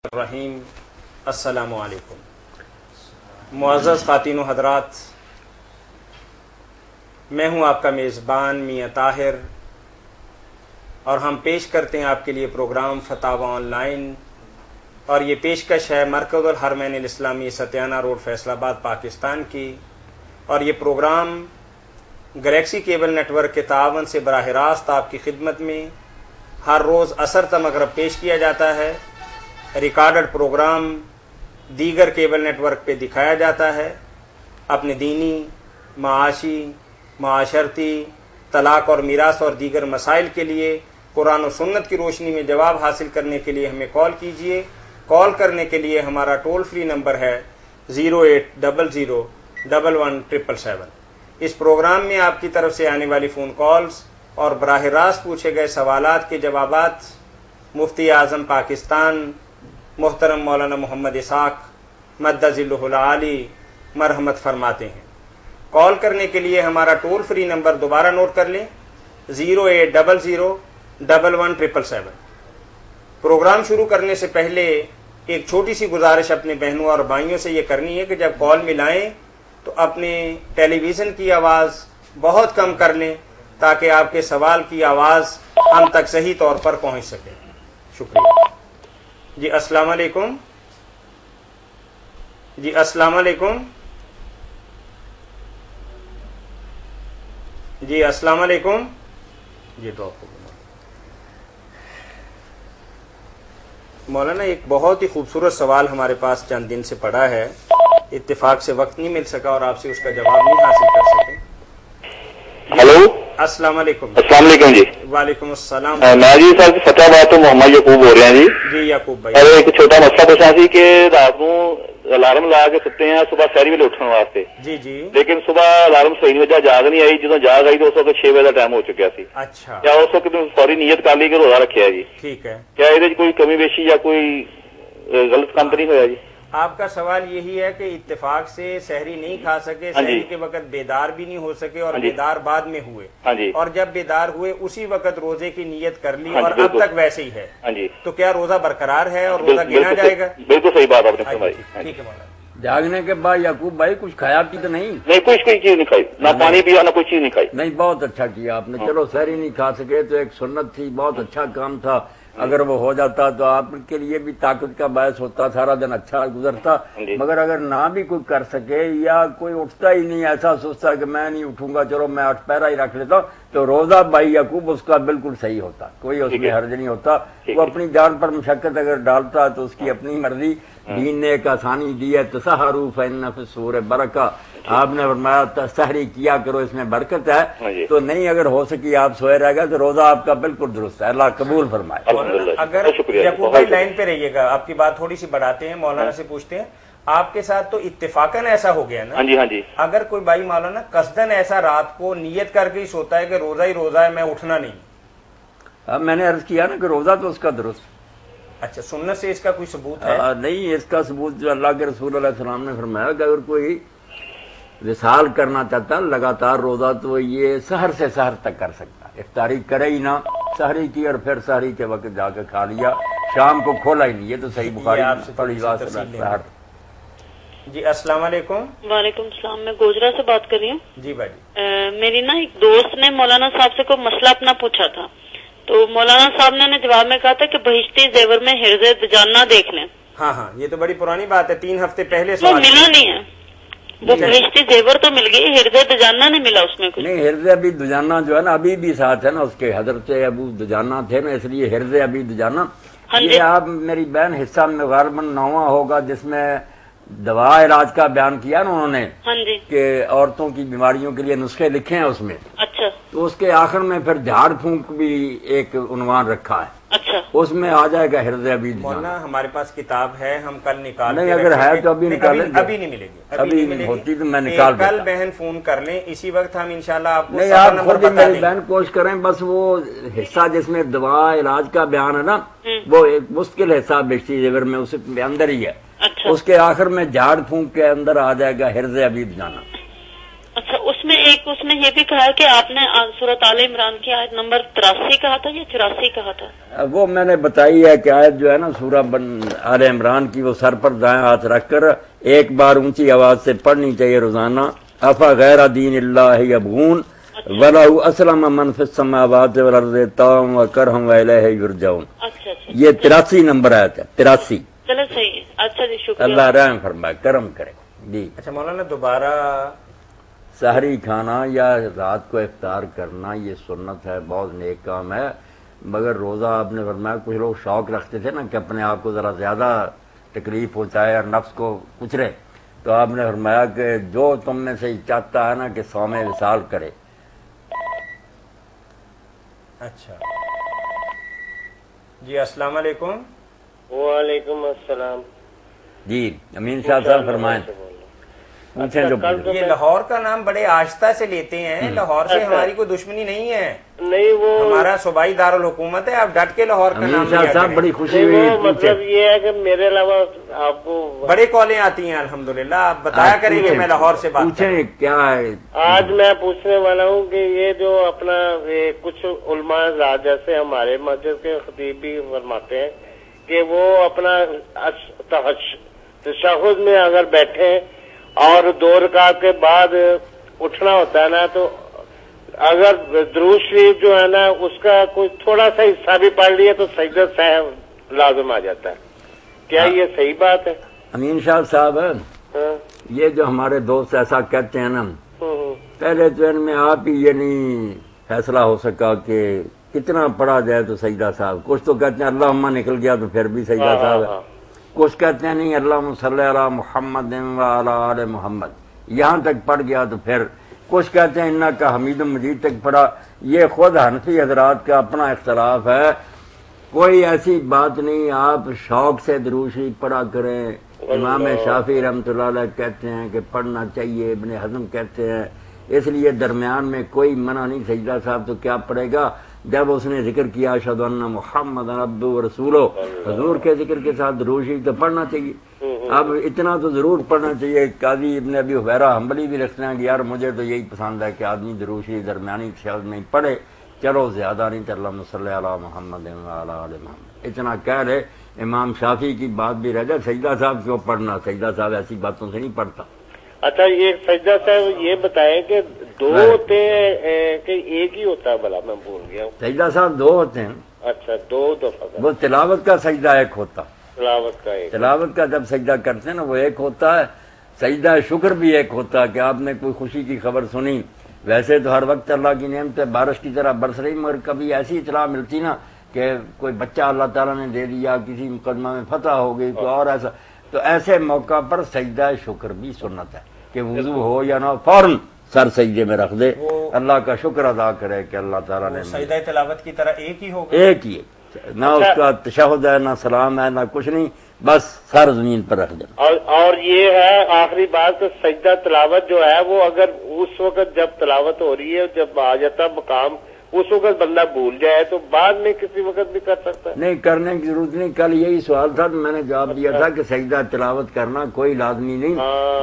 الرحیم السلام علیکم معزز خواتین و حضرات، میں ہوں آپ کا میزبان میاں طاہر اور ہم پیش کرتے ہیں آپ کے لیے پروگرام فتاوی آن لائن، اور یہ پیشکش ہے مرکز الحرمین الاسلامی ستیانہ روڈ فیصل آباد پاکستان کی، اور یہ program Galaxy cable network کے تعاون سے براہ راست آپ کی خدمت میں ہر روز عصر تا مغرب پیش کیا جاتا ہے۔ ریکارڈڈ پروگرام دیگر کیبل نیٹ ورک پہ دکھایا جاتا ہے۔ اپنے دینی، معاشی، معاشرتی، طلاق اور میراث اور دیگر مسائل کے لیے قرآن و سنت کی روشنی میں جواب حاصل کرنے کے لیے ہمیں کال کیجیے۔ کال کرنے کے لیے ہمارا ٹول فری نمبر ہے 08001177777۔ اس پروگرام میں آپ کی طرف سے آنے والی فون کالز اور براہ راست پوچھے گئے سوالات کے جوابات مفتی اعظم پاکستان محترم مولانا محمد اسحاق مد ظلہ العالی مرحمت فرماتے ہیں۔ کال کرنے کے لیے ہمارا ٹول فری نمبر دوبارہ نوٹ کر لیں 080011777۔ پروگرام شروع کرنے سے پہلے ایک چھوٹی سی گزارش اپنے بہنوں اور بھائیوں سے یہ کرنی ہے کہ جب کال ملائیں تو اپنے ٹیلی ویژن کی آواز بہت کم کر لیں تاکہ آپ کے سوال کی آواز ہم تک صحیح طور پر پہنچ سکے۔ شکریہ۔ جی السلام علیکم۔ جی السلام علیکم۔ جی السلام علیکم۔ جی ڈراپ ہو گیا مولانا۔ ایک بہت ہی خوبصورت سوال ہمارے پاس چند دن سے پڑا ہے، اتفاق سے وقت نہیں مل سکا اور آپ سے اس کا جواب نہیں حاصل کر سکے۔ ہلو السلام علیکم۔ السلام علیکم جی۔ وعلیکم السلام۔ میں جی صاحب فتح آباد تو محمد یعقوب ہو رہے ہیں جی۔ جی یعقوب بھائی، اور ایک چھوٹا مسئلہ پوچھنا سی کہ رات کو الارم لگا کے ستے ہیں صبح سحری ویلے اٹھنے واسطے، جی جی، لیکن صبح الارم صحیح نہیں وجہ جاگ نہیں آئی، جدو جاگ آئی تو اس وقت 6 بجے کا ٹائم ہو چکا سی۔ اچھا کیا اس وقت فوری نیت کر لی کہ روزہ رکھا ہے جی؟ ٹھیک ہے۔ کیا یہ کوئی کمی بیشی یا کوئی غلط کام تو نہیں ہوا جی؟ آپ کا سوال یہی ہے کہ اتفاق سے سحری نہیں کھا سکے، ہاں جی، سحری کے وقت بیدار بھی نہیں ہو سکے اور ہاں جی، بیدار بعد میں ہوئے، ہاں جی، اور جب بیدار ہوئے اسی وقت روزے کی نیت کر لی ہاں جی، اور اب بالکل تک ویسے ہی ہے، ہاں جی، تو کیا روزہ برقرار ہے اور روزہ گنا بالکل جائے گا؟ بالکل صحیح بات آپ نے فرمائی۔ ٹھیک ہے مولانا۔ جاگنے کے بعد یعقوب بھائی کچھ کھایا بھی تو نہیں؟ نہیں، کوئی چیز نہیں کھائی، نہ پانی پیا نہ کوئی چیز نہیں کھائی۔ نہیں، بہت اچھا کیا آپ نے۔ چلو سحری نہیں کھا سکے تو ایک سنت تھی، بہت اچھا کام تھا، اگر وہ ہو جاتا تو آپ کے لیے بھی طاقت کا باعث ہوتا، سارا دن اچھا گزرتا۔ مگر اگر نہ بھی کوئی کر سکے یا کوئی اٹھتا ہی نہیں، ایسا سوچتا کہ میں نہیں اٹھوں گا، چلو میں 8 پیرا ہی رکھ لیتا ہوں، تو روزہ بھائی یعقوب اس کا بالکل صحیح ہوتا، کوئی اس میں حرج نہیں ہوتا۔ وہ اپنی جان پر مشقت اگر ڈالتا تو اس کی اپنی مرضی۔ دین نے ایک آسانی دی ہے، تسحروا فإن فی السحور برکہ، آپ نے فرمایا سحری کیا کرو، اس میں برکت ہے۔ تو نہیں اگر ہو سکی آپ سوئے رہ گئے تو روزہ آپ کا بالکل درست ہے، اللہ قبول فرمائے۔ اگر یعقوب بھائی لائن پہ رہیے گا، آپ کی بات تھوڑی سی بڑھاتے ہیں، مولانا سے پوچھتے ہیں، آپ کے ساتھ تو اتفاقاً ایسا ہو گیا نا؟ ہاں جی، ہاں جی۔ اگر کوئی بھائی مولانا قصدن ایسا رات کو نیت کر کے ہی سوتا ہے کہ روزہ ہی روزہ ہے، میں اٹھنا نہیں، اب میں نے عرض کیا نا کہ روزہ تو اس کا درست۔ اچھا، سنت سے اس کا کوئی ثبوت ہے؟ نہیں، اس کا ثبوت جو اللہ کے رسول علیہ السلام نے فرمایا کہ اگر کوئی وصال کرنا چاہتا لگاتار روزہ تو یہ سحر سے سحر تک کر سکتا، افطاری کرے ہی نہ، سحری کی اور پھر سحری کے وقت جا کے کھا لیا، شام کو کھولا ہی نہیں، یہ تو صحیح بخاری پڑھی بات ہے۔ جی السلام علیکم۔ وعلیکم السلام، میں گوجرا سے بات کر رہی ہوں۔ جی بھائی، میری نا ایک دوست نے مولانا صاحب سے کوئی مسئلہ اپنا پوچھا تھا، تو مولانا صاحب نے جواب میں کہا تھا کہ بہشتی زیور میں حرز دجانہ دیکھ لیں۔ ہاں ہاں، یہ تو بڑی پرانی بات ہے، 3 ہفتے پہلے وہ سوال ملا نہیں ہے، وہ بہشتی زیور تو مل گئی، حرز دجانہ نہیں ملا اس میں کچھ۔ نہیں، حرز ابی دجانہ جو ہے نا ابھی بھی ساتھ ہے نا، اس کے حضرت ابو دجانہ تھے نا، اس لیے حرز ابی دجانہ۔ یہ آپ میری بہن حصہ میں غالباً 9واں ہوگا جس میں دوا علاج کا بیان کیا نا انہوں نے، ہاں جی، کہ عورتوں کی بیماریوں کے لیے نسخے لکھے ہیں اس میں، اچھا تو اس کے آخر میں پھر جھاڑ پھونک بھی ایک عنوان رکھا ہے، اچھا، اس میں آ جائے گا حرز ابی دجانہ۔ مولانا ہمارے پاس کتاب ہے، ہم کل نکال نہیں، اگر ہے تو ابھی نکالیں، ابھی نہیں ملے گی، ابھی ہوتی تو میں نکال دیتا۔ کل بہن فون کر لیں، اسی وقت ہم انشاءاللہ آپ کو نہیں، آپ خود ہی میری بہن کوشش کریں، بس وہ حصہ جس میں دوا علاج کا بیان ہے نا، وہ ایک مشکل حصہ بہشتی زیور میں اس کے اندر ہی ہے، اس کے آخر میں جھاڑ پھونک کے اندر آ جائے گا حرز ابی دجانہ۔ اچھا، اس میں ایک اس نے یہ بھی کہا کہ آپ نے سورۃ آل عمران کی آیت نمبر 83 کہا تھا یا 84 کہا تھا؟ وہ میں نے بتائی ہے کہ آیت جو ہے نا سورہ آل عمران کی، وہ سر پر دائیں ہاتھ رکھ کر ایک بار اونچی آواز سے پڑھنی چاہیے روزانہ. افا غیر دین اللہ یبغون وَلَهُ أَسْلَمَ مَنْ فِي السَّمَاوَاتِ وَالْأَرْضِ طَوْعًا وَكَرْهًا وَإِلَيْهِ يُرْجَعُونَ. اچھا یہ 83 نمبر آیت ہے، 83. چلو صحیح ہے. اچھا جی شکریہ. اللہ رحم فرمائے، کرم کرے. جی اچھا مولانا دوبارہ سحری کھانا یا رات کو افطار کرنا یہ سنت ہے، بہت نیک کام ہے، مگر روزہ آپ نے فرمایا کچھ لوگ شوق رکھتے تھے نا کہ اپنے آپ کو ذرا زیادہ تکلیف پہنچائے اور نفس کو کچرے، تو آپ نے فرمایا کہ جو تم میں سے چاہتا ہے نا کہ صوم وصال کرے. اچھا جی السلام علیکم. وعلیکم السلام. جی امین شاہ صاحب فرمائیں، پوچھیں جو پوچھیں. یہ لاہور کا نام بڑے آہستہ سے لیتے ہیں، لاہور سے ہماری کوئی دشمنی نہیں ہے، نہیں وہ ہمارا صوبائی دارالحکومت ہے، آپ ڈٹ کے لاہور کا امین نام شاہ لیا صاحب کریں. بڑی خوشی نہیں، ہوئی، وہ مطلب یہ ہے کہ میرے علاوہ آپ کو بڑے کالیں آتی ہیں الحمدللہ، آپ بتایا کریں کہ میں لاہور سے بات کروں. پوچھیں کیا ہے. آج میں پوچھنے والا ہوں کہ یہ جو اپنا کچھ علماء حضرات جیسے ہمارے مسجد کے خطیب بھی فرماتے ہیں کہ وہ اپنا تشہد میں اگر بیٹھے اور 2 رکعت کے بعد اٹھنا ہوتا ہے نا، تو اگر درود شریف جو ہے نا اس کا کوئی تھوڑا سا حصہ بھی پڑھ لیا تو سجدہ سہو لازم آ جاتا ہے. کیا یہ صحیح بات ہے؟ امین شاہ صاحب ہاں. یہ جو ہمارے دوست ایسا کہتے ہیں نا، پہلے تو ان میں آپ ہی یہ نہیں فیصلہ ہو سکا کہ کتنا پڑھا جائے تو سجدہ صاحب. کچھ تو کہتے ہیں اللہم نکل گیا تو پھر بھی سجدہ صاحب ہے، کچھ کہتے ہیں نہیں اللہم صلی علی محمد وعلی آل محمد یہاں تک پڑھ گیا تو پھر، کچھ کہتے ہیں انہ کا حمید مجید تک پڑھا. یہ خود حنفی حضرات کا اپنا اختلاف ہے، کوئی ایسی بات نہیں. آپ شوق سے درود شریف پڑھا کریں. امام شافعی رحمۃ اللہ علیہ کہتے ہیں کہ پڑھنا چاہیے، ابن حزم کہتے ہیں، اس لیے درمیان میں کوئی منع نہیں. سجدہ صاحب تو کیا پڑھے گا جب اس نے ذکر کیا اشہد ان محمد عبدہ ورسولہ، حضور کے ذکر کے ساتھ درود شریف تو پڑھنا چاہیے. اب اتنا تو ضرور پڑھنا چاہیے. قاضی ابن ابی حبیرہ حنبلی بھی لکھتے ہیں کہ یار مجھے تو یہی پسند ہے کہ آدمی درود شریف درمیانی تشہد میں پڑھے، چلو زیادہ نہیں تو اللہم صلی علی محمد وعلی آل محمد اتنا کہہ رہے. امام شافعی کی بات بھی رہ جائے، سجدہ صاحب کیوں پڑھنا، سجدہ صاحب ایسی باتوں سے نہیں پڑھتا. اچھا یہ سجدہ صاحب یہ بتائیں کہ 2 ہوتے ہیں کہ ایک ہی ہوتا ہے؟ بھلا میں بھول گیا ہوں. سجدہ صاحب 2 ہوتے ہیں. اچھا 2 دفعہ. وہ تلاوت کا سجدہ ایک ہوتا، تلاوت کا ایک. تلاوت کا جب سجدہ کرتے ہیں نا وہ ایک ہوتا ہے. سجدہ شکر بھی ایک ہوتا ہے کہ آپ نے کوئی خوشی کی خبر سنی. ویسے تو ہر وقت اللہ کی نعمت بارش کی طرح برس رہی، مگر کبھی ایسی اطلاع ملتی نا کہ کوئی بچہ اللہ تعالیٰ نے دے دیا، کسی مقدمہ میں فتح ہو گئی، کوئی اور ایسا، تو ایسے موقع پر سجدہ شکر بھی سنت ہے کہ وضو ہو یا نہ فوراً سر سجدے میں رکھ دے، اللہ کا شکر ادا کرے کہ اللہ تعالیٰ نے سجدہ تلاوت کی طرح ایک ہی ہوگا، ایک ہی ہے، نہ اس کا تشہد ہے، نہ سلام ہے، نہ کچھ نہیں، بس سر زمین پر رکھ دینا. اور یہ ہے آخری بات کہ سجدہ تلاوت جو ہے وہ اگر اس وقت جب تلاوت ہو رہی ہے، جب آ جاتا مقام اس وقت بندہ بھول جائے تو بعد میں کسی وقت بھی کر سکتا ہے؟ نہیں، کرنے کی ضرورت نہیں. کل یہی سوال تھا تو میں نے جواب دیا تھا کہ سجدہ تلاوت کرنا کوئی لازمی نہیں،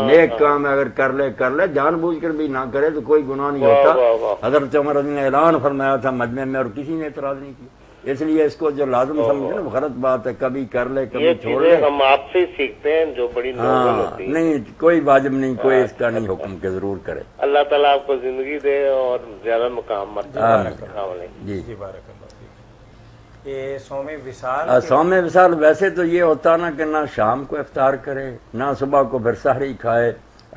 نیک کام ہے، اگر کر لے، جان بوجھ کر بھی نہ کرے تو کوئی گناہ نہیں ہوتا. حضرت عمر رضی اللہ عنہ نے اعلان فرمایا تھا مجمع میں اور کسی نے اعتراض نہیں کیا. اس لیے اس کو جو لازم سمجھے نا غلط بات ہے، کبھی کر لے کبھی چھوڑ لے. ہم آپ سے سیکھتے ہیں جو بڑی نوبل ہوتی ہے. نہیں کوئی واجب نہیں، کوئی اس کا نہیں حکم کہ ضرور کرے. اللہ تعالیٰ آپ کو زندگی دے اور زیادہ مقام جی بارک اللہ فیک. یہ صوم وصال، صوم وصال ویسے تو یہ ہوتا نا کہ نہ شام کو افطار کرے، نہ صبح کو پھر سحری کھائے،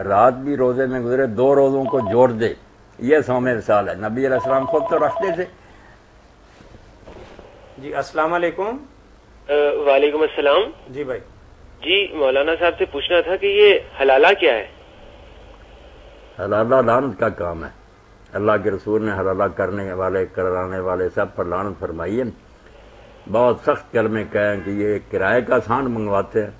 رات بھی روزے میں گزرے، 2 روزوں کو جوڑ دے، یہ صوم وصال ہے. نبی علیہ السلام خود تو رکھتے تھے. جی السلام علیکم. وعلیکم السلام. جی بھائی. جی مولانا صاحب سے پوچھنا تھا کہ یہ حلالہ کیا ہے؟ حلالہ لعنت کا کام ہے. اللہ کے رسول نے حلالہ کرنے والے کرانے والے سب پر لعنت فرمائی ہے. بہت سخت کلمے کہیں کہ یہ کرائے کا سانڈ منگواتے ہیں.